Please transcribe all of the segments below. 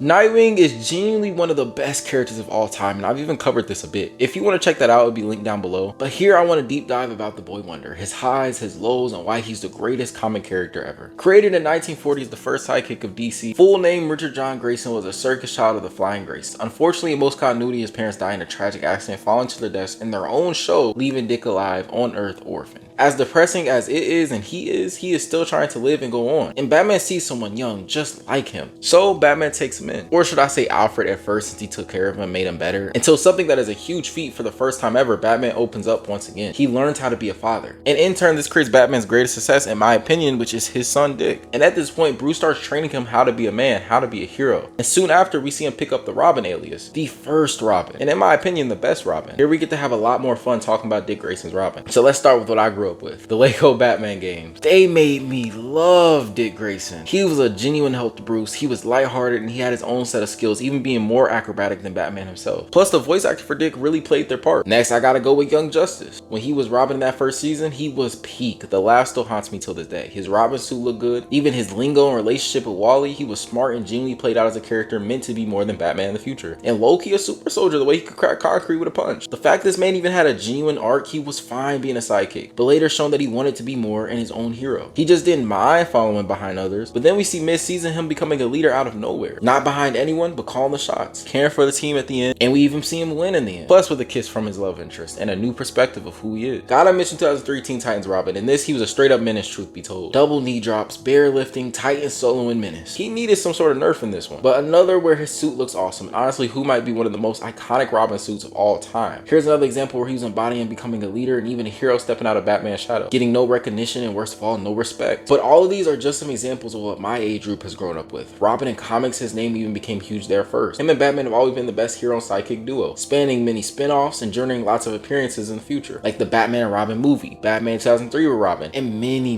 Nightwing is genuinely one of the best characters of all time, and I've even covered this a bit. If you want to check that out, it'll be linked down below. But here I want to deep dive about the Boy Wonder, his highs, his lows, and why he's the greatest comic character ever. Created in 1940s, the first sidekick of DC, full name Richard John Grayson was a circus child of the Flying Grace. Unfortunately, in most continuity, his parents died in a tragic accident, falling to their deaths in their own show, leaving Dick alive on Earth orphan. As depressing as it is and he is still trying to live and go on. And Batman sees someone young just like him. So Batman takes him in. Or should I say Alfred at first, since he took care of him and made him better. Until something that is a huge feat for the first time ever, Batman opens up once again. He learns how to be a father. And in turn, this creates Batman's greatest success in my opinion, which is his son Dick. And at this point, Bruce starts training him how to be a man, how to be a hero. And soon after, we see him pick up the Robin alias, the first Robin. And in my opinion, the best Robin. Here we get to have a lot more fun talking about Dick Grayson's Robin. So let's start with what I grew up with. The Lego Batman games. They made me love Dick Grayson. He was a genuine help to Bruce. He was lighthearted and he had his own set of skills, even being more acrobatic than Batman himself. Plus, the voice actor for Dick really played their part. Next, I gotta go with Young Justice. When he was Robin in that first season, he was peak. The laugh still haunts me till this day. His Robin suit looked good. Even his lingo and relationship with Wally, he was smart and genuinely played out as a character meant to be more than Batman in the future. And low-key a super soldier, the way he could crack concrete with a punch. The fact this man even had a genuine arc, he was fine being a sidekick, but later shown that he wanted to be more and his own hero. He just didn't mind following behind others, but then we see mid-season him becoming a leader out of nowhere. Not behind anyone, but calling the shots, caring for the team at the end, and we even see him win in the end. Plus with a kiss from his love interest and a new perspective of who he is. Gotta mention 2003 Teen Titans Robin. In this, he was a straight up menace, truth be told. Double knee drops, bear lifting, Titan soloing menace. He needed some sort of nerf in this one, but another where his suit looks awesome, and honestly who might be one of the most iconic Robin suits of all time. Here's another example where he was embodying becoming a leader and even a hero stepping out of Batman's shadow, getting no recognition and worst of all, no respect. But all of these are just some examples of what my age group has grown up with. Robin in comics, his name even became huge there first. Him and Batman have always been the best hero and sidekick duo, spanning many spin-offs and journeying lots of appearances in the future, like the Batman and Robin movie, Batman 2003 with Robin, and many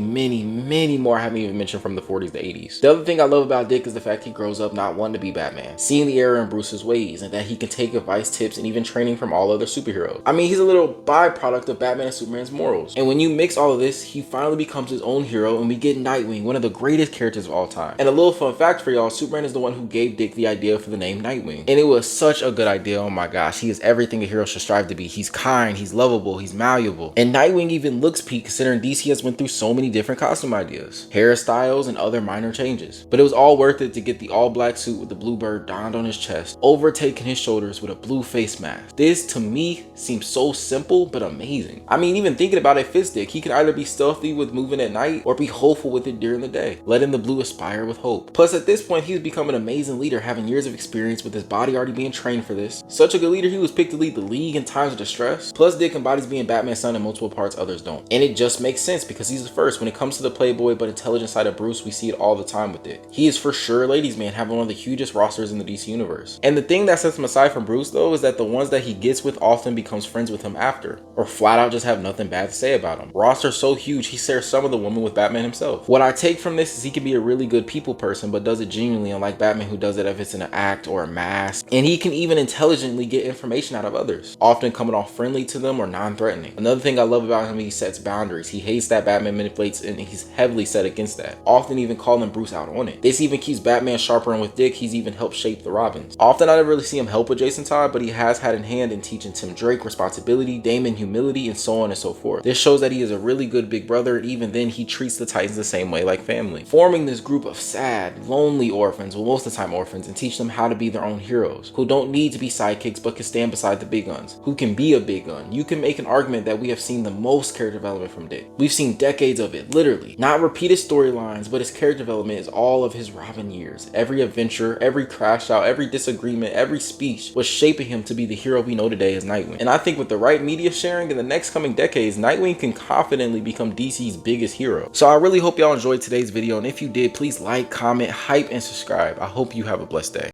more I haven't even mentioned from the 40s to 80s. The other thing I love about Dick is the fact he grows up not wanting to be Batman, seeing the error in Bruce's ways, and that he can take advice, tips, and even training from all other superheroes. I mean, he's a little byproduct of Batman and Superman's morals. And when you mix all of this, he finally becomes his own hero, and we get Nightwing, one of the greatest characters of all time. And a little fun fact for y'all, Superman is the one who gave Dick the idea for the name Nightwing. And it was such a good idea. Oh my gosh, he is everything a hero should strive to be. He's kind, he's lovable, he's malleable. And Nightwing even looks peak considering DC has went through so many different costume ideas, hairstyles, and other minor changes. But it was all worth it to get the all-black suit with the blue bird donned on his chest, overtaking his shoulders with a blue face mask. This, to me, seems so simple, but amazing. I mean, even thinking about it fits Dick. He could either be stealthy with moving at night, or be hopeful with it during the day, letting the blue aspire with hope. Plus, at this point, he's become an amazing leader, having years of experience with his body already being trained for this. Such a good leader, he was picked to lead the league in times of distress. Plus, Dick embodies being Batman's son in multiple parts others don't. And it just makes sense because he's the first. When it comes to the playboy but intelligent side of Bruce, we see it all the time with Dick. He is for sure a ladies' man, having one of the hugest rosters in the DC universe. And the thing that sets him aside from Bruce though is that the ones that he gets with often becomes friends with him after, or flat out just have nothing bad to say about him. Roster's so huge, he shares some of the women with Batman himself. What I take from this is he can be a really good people person but does it genuinely, unlike Batman who does it if it's in an act or a mask. And he can even intelligently get information out of others, often coming off friendly to them or non-threatening. Another thing I love about him, he sets boundaries. He hates that Batman manipulates and he's heavily set against that, often even calling Bruce out on it. This even keeps Batman sharper, and with Dick, he's even helped shape the Robins. Often I never really see him help with Jason Todd, but he has had in hand in teaching Tim Drake responsibility, Damon humility, and so on and so forth. This shows that he is a really good big brother, and even then he treats the Titans the same way, like family. Forming this group of sad, lonely orphans, well most of the time orphans, and teach them how to be their own heroes, who don't need to be sidekicks but can stand beside the big guns, who can be a big gun. You can make an argument that we have seen the most character development from Dick. We've seen decades of it, literally. Not repeated storylines, but his character development is all of his Robin years. Every adventure, every crash out, every disagreement, every speech was shaping him to be the hero we know today as Nightwing. And I think with the right media sharing in the next coming decades, Nightwing can confidently become DC's biggest hero. So I really hope y'all enjoyed today's video, and if you did, please like, comment, hype, and subscribe. I hope you have a blessed day.